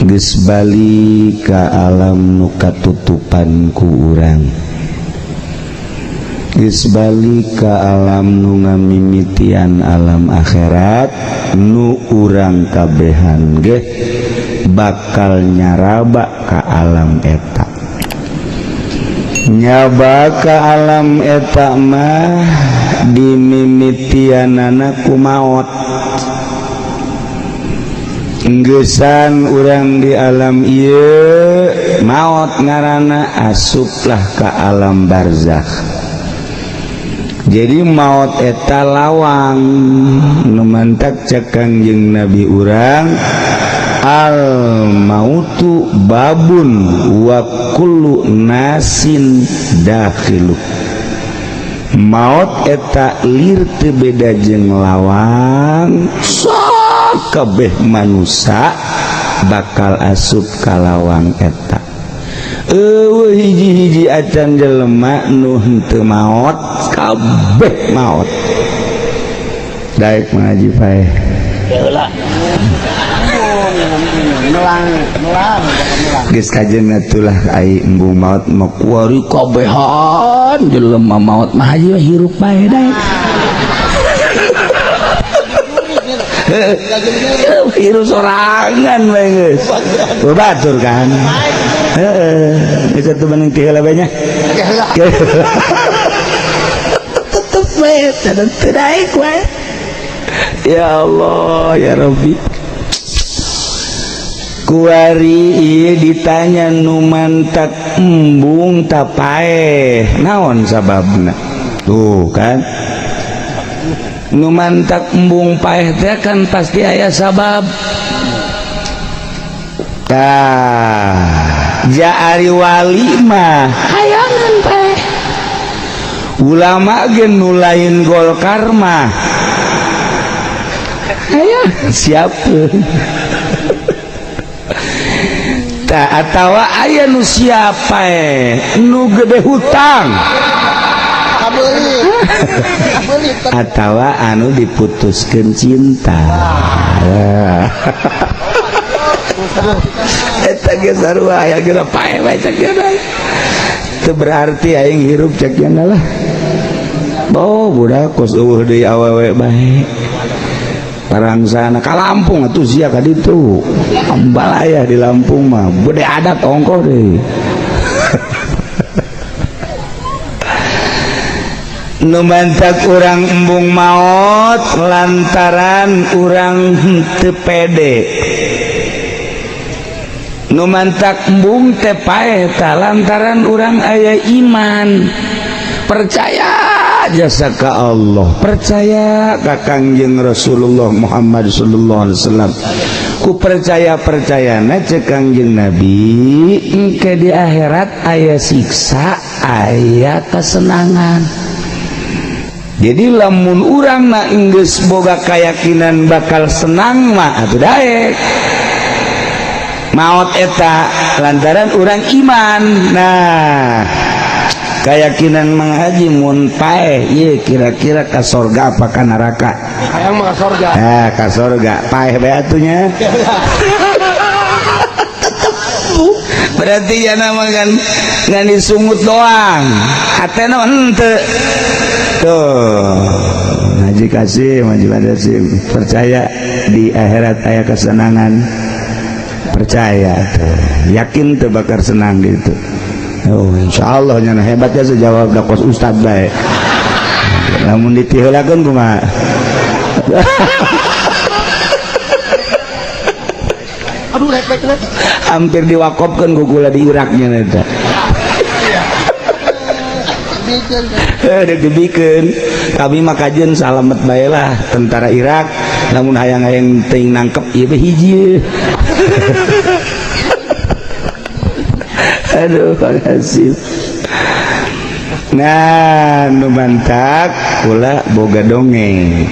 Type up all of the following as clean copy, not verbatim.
geus bali ka alam nu katutupan ku urang, geus bali ka alam nu ngamimitian alam akhirat nu urang kabehan ge bakal nyaraba ka alam eta. Nyaba ka alam eta mah dimimitianana ku maot. Enggesan urang di alam ieu maot ngaranna asuplah ka alam barzakh. Jadi maot eta lawang nu mantak cek Kangjeng Nabi urang, al mautu babun wa kullu nasin dakhilu. Maut eta lir teu beda jeung lawang, sakabeh manusia bakal asup ka lawang eta. Eueuh hiji-hiji acan jelema nu henteu maot, kabeh maot. Daek ngaji pae. Heula. Melang geus kajen atulah ai embung maot mah kuari kabehan jelema maot mah haji hirup bae daek. Hirup sorangan bae geus. Batur kan. Heeh, geus atuh bening ti heula bae nya. Tetep bae teu daek wae. Ya Allah ya Rabbi. Kuari ieu ditanya nu mantak embung tapae naon sababna tuh kan nu mantak embung paeh teh kan pasti aya sabab. Tah jaari wali mah hayangan paeh, ulama ge nu lain Golkar mah hayang siapeun. Tak atawa aya nu siapa nu gede hutang atawa anu diputuskeun cinta. Eta ge sarua aya geura pae bae cek geura. Teu berarti aing hirup cek geuna lah. Oh budak kos eueuh deui awewe bae. Parangsana ka Lampung atuh sia ka ditu. Ambalaya di Lampung mah bede adat ongkoh deui. Nu mantak urang embung maot lantaran urang teu pede. Nu mantak embung teh paeh tah lantaran urang aya iman. Percaya jasa ka Allah, percaya ka Kangjeng Rasulullah Muhammad sallallahu alaihi wasallam. Ku percayana cek Kangjeng Nabi engke di akhirat aya siksa, aya kesenangan. Jadi lamun urang na geus boga kayakinan bakal senang mah atuh daek maot eta lantaran urang iman. Nah keyakinan Mang Haji mun paeh ieu kira-kira ka surga apa ka neraka? Hayang mah ka surga. Nah, ka surga. Paeh bae atuh nya. Berarti jana mah kan ngan disungut doang. Hatena henteu. Tuh. Haji Kasim, Haji Madasim percaya di akhirat aya kesenangan. Percaya tuh. Yakin teu bakal senang gitu. Oh insyaallah nya hebatnya sejawab da kos ustad bae. Lamun ditiheulakeun kumaha? Aduh rek. Hampir diwakofkeun ku kula di Iraknya eta. Dek dibikeun. Kami mah kajeun salamet bae lah tentara Irak. Lamun hayang-hayang teuing nangkep ieu teh hiji. Aduh makasih. Nah nu mantak kula boga dongeng.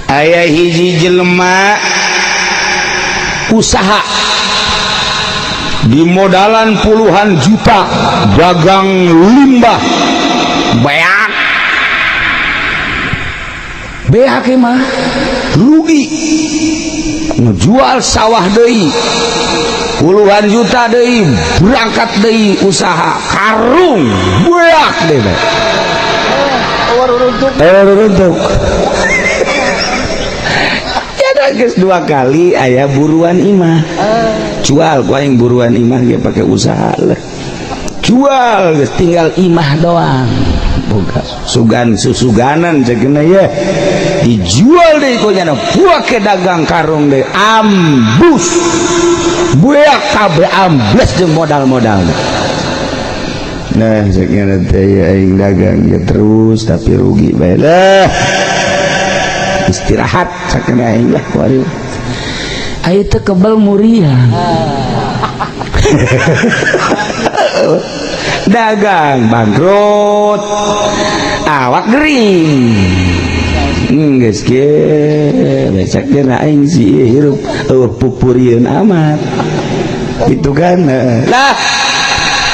Aya hiji jelema usaha di modalan puluhan juta dagang limbah beak mah rugi ngejual sawah deui puluhan juta deui berangkat deui usaha karung buak deui runtuk ya geus 2 kali aya buruan imah jual ku aing buruan imah ge pake usaha lah jual geus tinggal imah doang boga sugan susuganan cegeuna ya dijual deui ku nya buak ke dagang karung deui ambus buak kabeh ambles jeung modal-modal. Nah cegeuna teh aing dagang ya terus tapi rugi bae lah istirahat sakeuna aing lah kuari aya teh kebal muriang dagang bangkrut awak gering geus kieu becak dina aing si hirup pupurieun amat gitu kan lah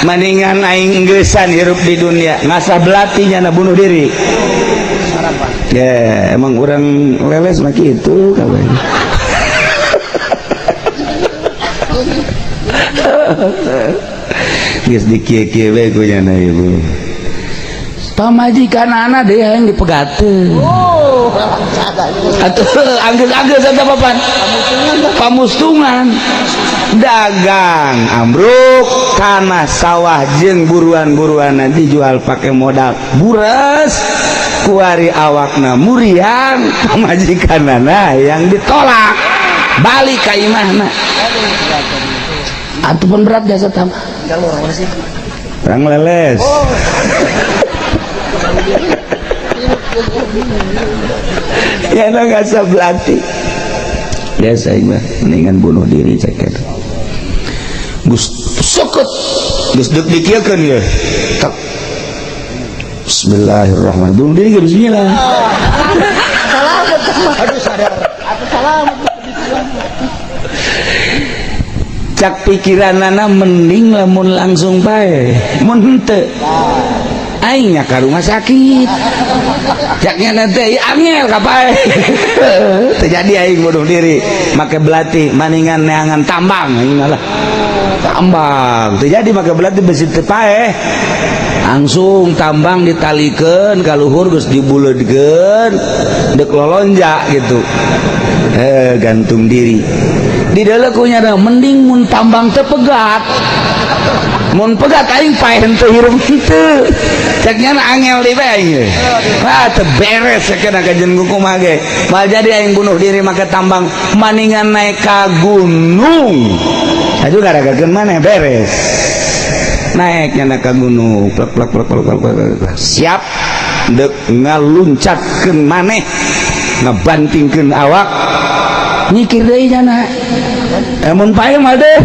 mendingan aing geussan hirup di dunia ngasah belatinya na bunuh diri ya emang orang leles mah kitu kabarnya geus dikieu-kieu we ku nya ibu pamajikanana deui yang dipegateun atuh anggeus-anggeus eta papan pamustungan dagang ambruk kana sawah jeung buruan-buruanna dijual pakai modal buras kuari awakna muriang pamajikanana yang ditolak balik ka imahna atuh pun berat jasa tambah orang leles ya na ngasa belati biasa imah mendingan bunuh diri ceker gus sokot gus dek dikieukeun ya tak bismillahirrahmanirrahim bunuh diri ke bismillah salamet aduh sadar atuh salamet cak pikiranana mending lamun langsung bae mun henteu aing nya ka rumah sakit caknya nanti angel ka bae terjadi aing bunuh diri make belati maningan neangan tambang aing lah tambang terjadi make belati besi teu paeh langsung tambang ditalikeun ka luhur geus dibuleudkeun deuk lolonja gitu gantung diri di dalam kunya ada mending mun tambang tepegat mun pegat aing paeh henteu hirup henteu ceknya angel di bae aing teu beres sakeuna kajen kumaha ge mal jadi aing bunuh diri make tambang maningan naik ka gunung atuh garagakeun maneh beres naiknya ka gunung plek plek plek plek siap deuk ngaluncatkeun maneh ngabantingkeun awak nyikir deui nya mun pae mah deh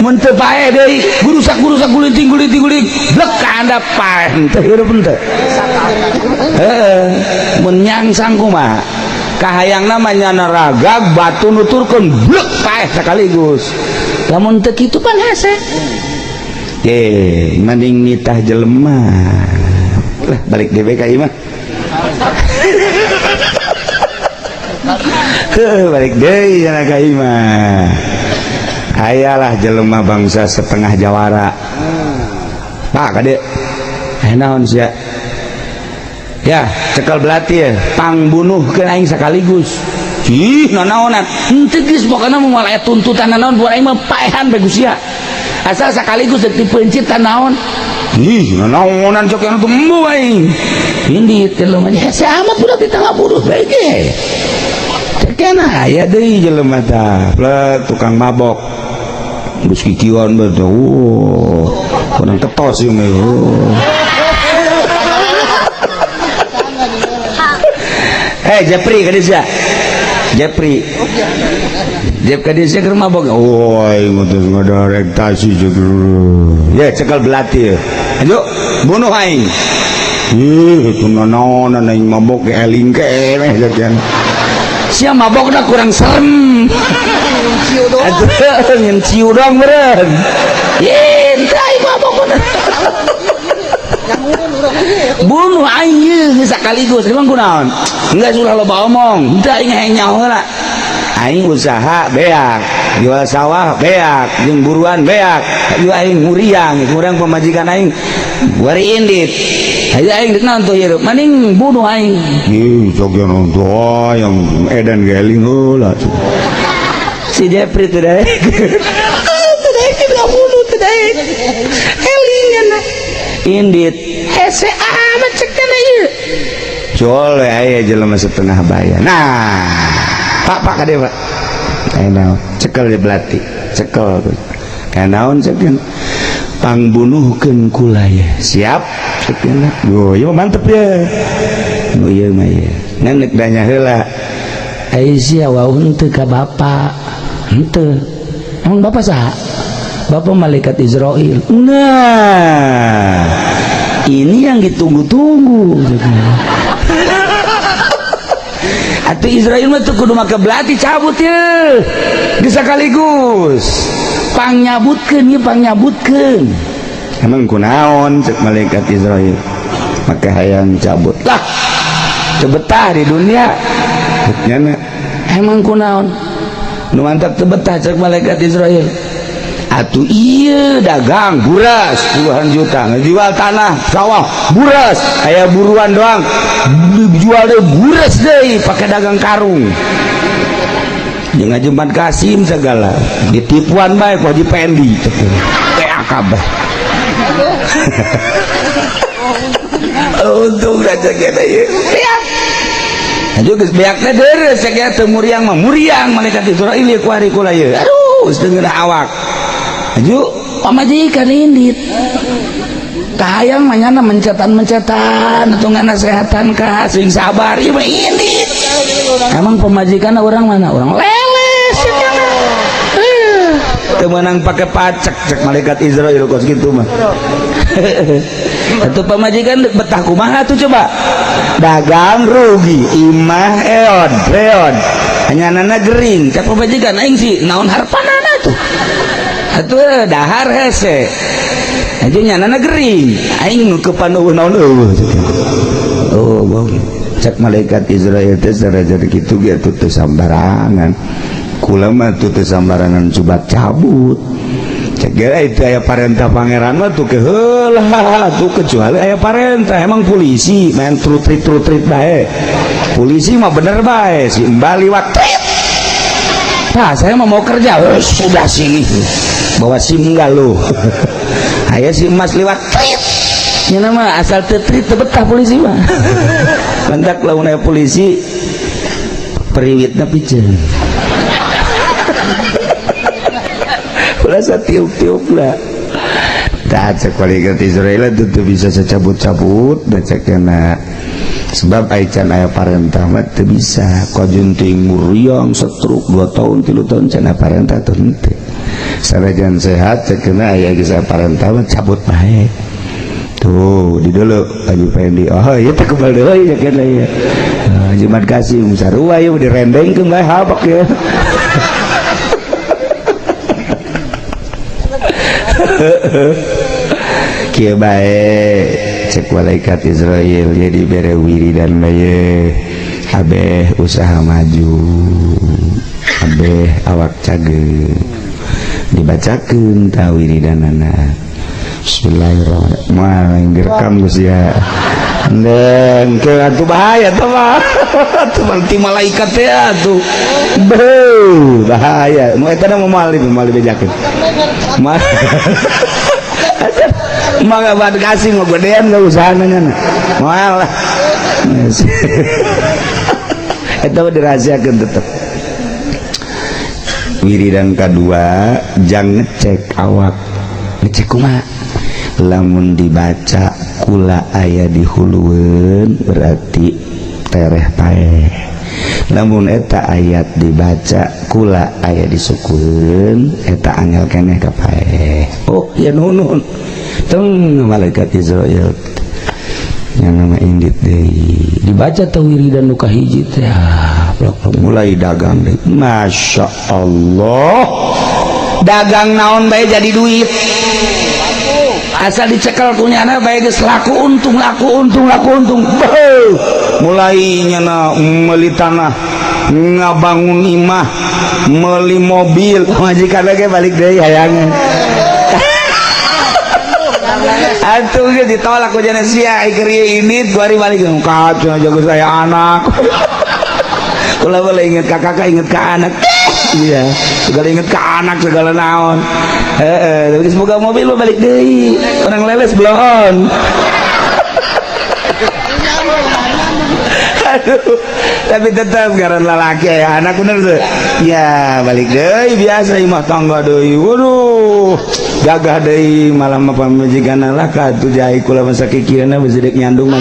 mun teu pae deui gurusak guliting blek ka handap pae teu hirup teu mun nyangsang kumaha kahayangna mah nyana ragag batu nuturkeun blek pae sakaligus lamun teu kitu pan hese mending nitah jelema lah balik dewe ka ieu mah balik deui cenah ka ieu mah hayalah jelema bangsa setengah jawara pak kade naon sia ya cekal belati ya pangbunuhkeun aing sakaligus ih nanaonan henteu geus pokona moal aya tuntutan naon buat aing mah paehan bae Gusti asal sakaligus deuk dipencit naon ih nanaonan cok yang teu embu aing indit jelema nya sama budak di tengah buruh bae ge cekena aya deui jelema tah plek tukang mabok geus kikieuan bae kurang ketos ieu mah Jepri ka dieu Jepri Jep ka dieu keur mabok oi ngutus ngadarek tasi ya cekal belati ayo bunuh aing itu nanaonan aing mabok eling keneh jakian sia mabokna kurang serem atuh nyen ciu doang meureun ye teu aing mabokna bunuh aing geus sakaligus emang kunaon enggak surah loba omong teu aing hayang nyaho heula aing usaha beak jual sawah beak jeung buruan beak ayo aing nguriang pamajikan aing wari indit ayo aing naon tuh hirup maning bunuh aing ih jogeun onto yang edan geling heula si Jepri teh daek teh kita bunuh teh daek elingan indit hese amat cek kana ieu jole aya jelema setengah bayar nah pak kade pak kayak naon cekel di belati cekel kayak naon cekel pangbunuhkeun kulaya siap cekel oh iya mantep ya oh iya mah ya nenek danya heula Aisyah wau henteu ka bapak henteu emang bapak saha bapak malaikat Israel nah ini yang ditunggu-tunggu atuh Israel mah tuh kudu make belati cabut ya bisa sekaligus pangyabutkeun ieu pangyabutkeun emang kunaon cek malaikat Israel make hayang cabut lah tebetah di dunia nyana emang kunaon nu mantap tebetah cek malaikat Israel atuh iya dagang buras puluhan juta ngejual tanah sawah buras aya buruan doang jual deh buras deh pakai dagang karung jeung ngajuman Kasim segala ditipuan bae ku Haji Pendi kayak kabeh untung raja kita ieu aja geus beak teh deres cek teh muriang mah muriang malaikat Israil ieu ku hari kula ieu aduh geus deungeun awak aju pamajikan indit kahayang manyana mencetan atau nggak nasehatan kah sing sabar ieu mah indit emang pemajikan orang mana orang leles teu meunang pake pacek cek malaikat Israil kos kitu mah atuh pamajikan betah kumaha tuh coba dagang rugi imah reod hanyanana gering cek pamajikan aing sih naon harpanana tuh atuh dahar hese aja nyanana gering aing nu kepanuh naon eueuh oh bang cek malaikat Israel teh saraja kitu ge atuh teu sambarangan kula mah teu sambarangan coba cabut cek ge itu aya parentah pangeran mah tuh heula tuh kecuali aya parentah emang polisi main trutrit bae polisi mah bener bae si embali waktu nah saya mau kerja sudah sini bawa SIM enggak lo ayah si emas lewat trit ini nama asal trit betah polisi mah mendak lawan ayah polisi periwitna pijen ulah satiup-tiup lah tak cek malaikat Israel itu bisa secabut-cabut dan cekena sebab aican aya parentah mah teu bisa kajunting muriang setruk 2 tahun 3 tahun cenah parentah teu henteu sanajan sehat cenah aya geus parentah mah cabut bae tuh di dulu Haji Pendi oh ieu teh kebal deui cenah ieu Jumat Kasim sarua ieu direndengkeun bae habak ya kieu bae cek malaikat Israel jadi bere wiridan bae abeh usaha maju abeh awak cage dibacakeun ta wiridanana bismillahirrahmanirrahim direkam geus ya dan ke atuh bahaya teh mah atuh nanti malaikat teh atuh bahaya nu eta mah moal dibejakeun maka buat kasih mau gedean gak usah nanya malah itu dirahasiakan tetap wiridan kedua jangan ngecek awak ngecek kumaha lamun dibaca kula aya di hulueun berarti tereh paeh lamun eta ayat dibaca kula aya di sukueun eta angel keneh ka paeh oh ya nunun teng malaikat Israel yang nama indit deui dibaca teh wiridan nu kahiji teh mulai dagang deui masya Allah dagang naon bae jadi duit asal dicekel kunyana bae geus laku untung mulai nyana meuli tanah ngabangun imah meuli mobil majikan lagi balik deui hayang atuh ge ditolak ku jana sia keur ini kuari balik kacau jago saya anak ulah boleh inget ka kakak inget ka anak iya segala inget ka anak segala naon tapi semoga mobil balik deui orang leles belum aduh tapi tetap garan lalaki ya anak bener tuh ya balik deui biasa imah tangga deui waduh gagah deui malam apa majikan lah ka tuh jai kula masa kikirana besidek nyandung